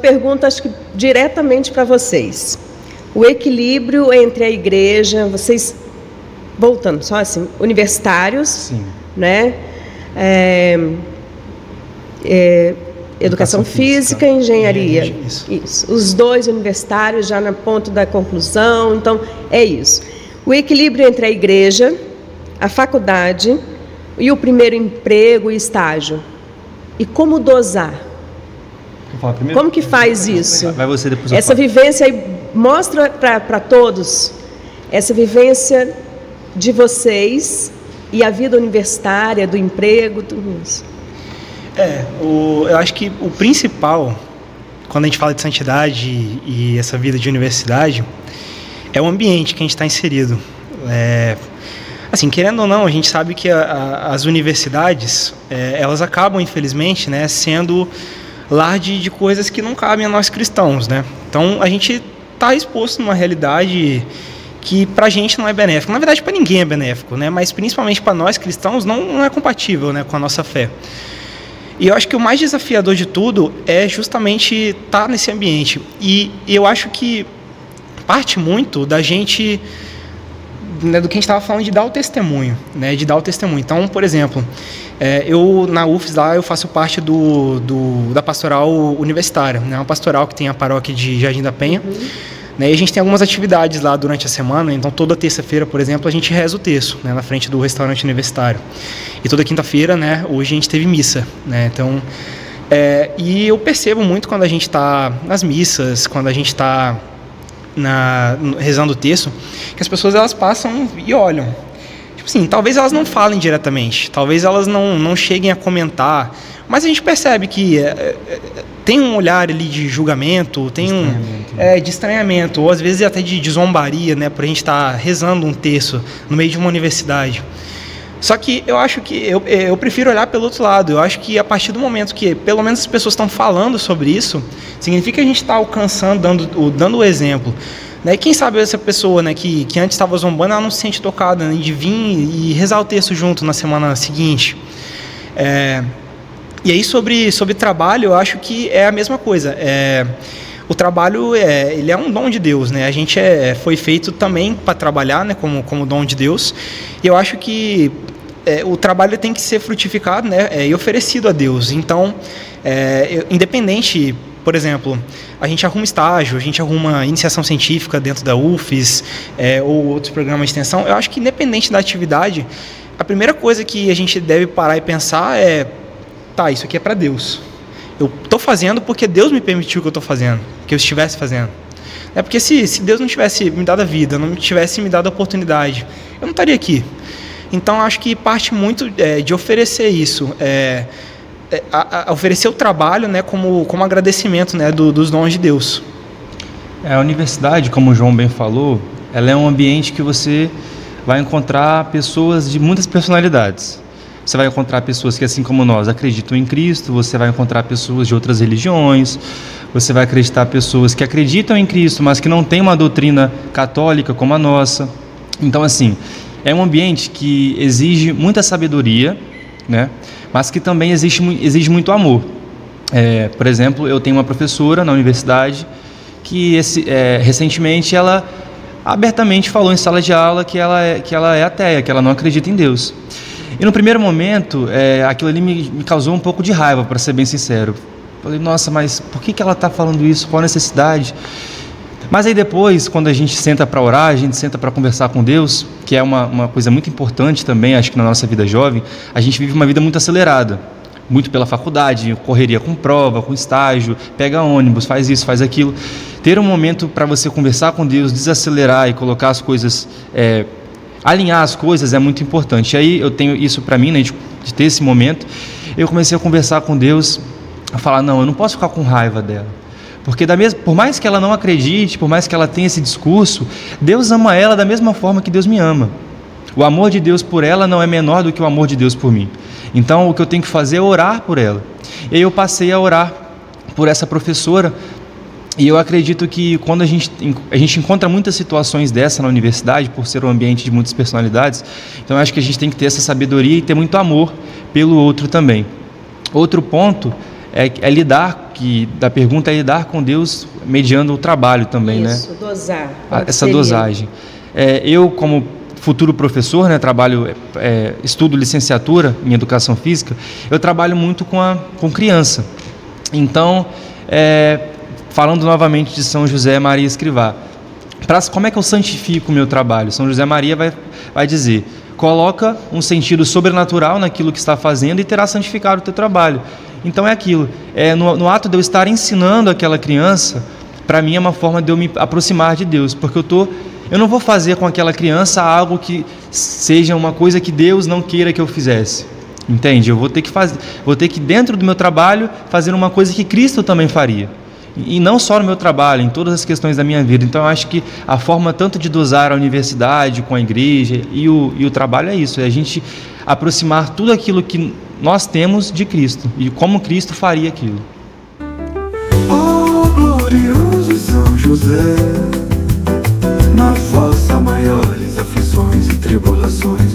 pergunto, acho que diretamente para vocês. O equilíbrio entre a igreja, vocês, voltando só assim, universitários, Sim. né? Educação física, engenharia. Isso. Os dois universitários já no ponto da conclusão, então é isso. O equilíbrio entre a igreja, a faculdade e o primeiro emprego e estágio. E como dosar? Como que faz isso? Vai você depois. Essa vivência aí, mostra para todos essa vivência de vocês e a vida universitária, do emprego, tudo isso. Eu acho que o principal, quando a gente fala de santidade e essa vida de universidade, é o ambiente que a gente está inserido. Assim, querendo ou não, a gente sabe que as universidades, elas acabam, infelizmente, né, sendo lar de coisas que não cabem a nós cristãos, né? Então, a gente está exposto numa realidade que para a gente não é benéfico. Na verdade, para ninguém é benéfico, né? Mas principalmente para nós cristãos não é compatível, né, com a nossa fé. E eu acho que o mais desafiador de tudo é justamente estar nesse ambiente. E eu acho que parte muito da gente, né, do que a gente estava falando, de dar o testemunho, né, de dar o testemunho. Então, por exemplo, eu na UFES lá eu faço parte da pastoral universitária, né, uma pastoral que tem a paróquia de Jardim da Penha. Né, e a gente tem algumas atividades lá durante a semana. Então toda terça-feira, por exemplo, a gente reza o terço, né, na frente do restaurante universitário. E toda quinta-feira, né, hoje a gente teve missa, né, então e eu percebo muito quando a gente está nas missas, quando a gente está rezando o terço, que as pessoas elas passam e olham. Tipo assim, talvez elas não falem diretamente, talvez elas não cheguem a comentar, mas a gente percebe que tem um olhar ali de julgamento, tem de estranhamento, ou às vezes até de zombaria, né, por a gente estar rezando um terço no meio de uma universidade. Só que eu acho que eu prefiro olhar pelo outro lado. Eu acho que a partir do momento que pelo menos as pessoas estão falando sobre isso, significa que a gente está alcançando, dando o exemplo. Né? E quem sabe essa pessoa, né, que antes estava zombando, ela não se sente tocada, né, de vir e rezar o texto junto na semana seguinte. E aí sobre trabalho, eu acho que é a mesma coisa. O trabalho ele é um dom de Deus, né? A gente foi feito também para trabalhar, né, como dom de Deus. E eu acho que o trabalho tem que ser frutificado, né, e oferecido a Deus. Então, independente, por exemplo, a gente arruma estágio, a gente arruma iniciação científica dentro da UFES, ou outros programas de extensão. Eu acho que independente da atividade, a primeira coisa que a gente deve parar e pensar isso aqui é para Deus. Eu estou fazendo porque Deus me permitiu que eu estou fazendo, que eu estivesse fazendo. Porque se Deus não tivesse me dado a vida, não tivesse me dado a oportunidade, eu não estaria aqui. Então, acho que parte muito de oferecer isso, oferecer o trabalho, né, como agradecimento, né, dos dons de Deus. A universidade, como o João bem falou, ela é um ambiente que você vai encontrar pessoas de muitas personalidades. Você vai encontrar pessoas que, assim como nós, acreditam em Cristo, você vai encontrar pessoas de outras religiões, você vai acreditar pessoas que acreditam em Cristo, mas que não têm uma doutrina católica como a nossa. Então, assim, é um ambiente que exige muita sabedoria, né? Mas que também exige muito amor. Por exemplo, eu tenho uma professora na universidade que recentemente ela abertamente falou em sala de aula que ela é ateia, que ela não acredita em Deus. E no primeiro momento, aquilo ali me causou um pouco de raiva, para ser bem sincero. Falei, nossa, mas por que ela está falando isso? Qual a necessidade? Mas aí depois, quando a gente senta para orar, a gente senta para conversar com Deus, que é uma coisa muito importante também, acho que na nossa vida jovem, a gente vive uma vida muito acelerada, muito pela faculdade, correria com prova, com estágio, pega ônibus, faz isso, faz aquilo. Ter um momento para você conversar com Deus, desacelerar e colocar as coisas, alinhar as coisas é muito importante. E aí eu tenho isso para mim, né, de ter esse momento. Eu comecei a conversar com Deus, a falar, não, eu não posso ficar com raiva dela. Porque por mais que ela não acredite, por mais que ela tenha esse discurso, Deus ama ela da mesma forma que Deus me ama. O amor de Deus por ela não é menor do que o amor de Deus por mim. Então o que eu tenho que fazer é orar por ela. E aí eu passei a orar por essa professora. E eu acredito que quando a gente encontra muitas situações dessa na universidade, por ser um ambiente de muitas personalidades, então eu acho que a gente tem que ter essa sabedoria e ter muito amor pelo outro também. Outro ponto é lidar da pergunta é lidar com Deus mediando o trabalho também, isso, né? Dosar. Essa dosagem. Eu, como futuro professor, né, estudo licenciatura em Educação Física, eu trabalho muito com criança. Então, falando novamente de São José Maria Escrivá, como é que eu santifico o meu trabalho? São José Maria vai dizer: coloca um sentido sobrenatural naquilo que está fazendo e terá santificado o teu trabalho. Então é aquilo, no ato de eu estar ensinando aquela criança, para mim é uma forma de eu me aproximar de Deus, porque eu não vou fazer com aquela criança algo que seja uma coisa que Deus não queira que eu fizesse, entende? Eu vou ter que dentro do meu trabalho fazer uma coisa que Cristo também faria, e não só no meu trabalho, em todas as questões da minha vida. Então eu acho que a forma tanto de dosar a universidade com a igreja e o trabalho é isso, é a gente aproximar tudo aquilo que nós temos de Cristo e como Cristo faria aquilo. Oh, glorioso São José, na vossa maiores aflições e tribulações,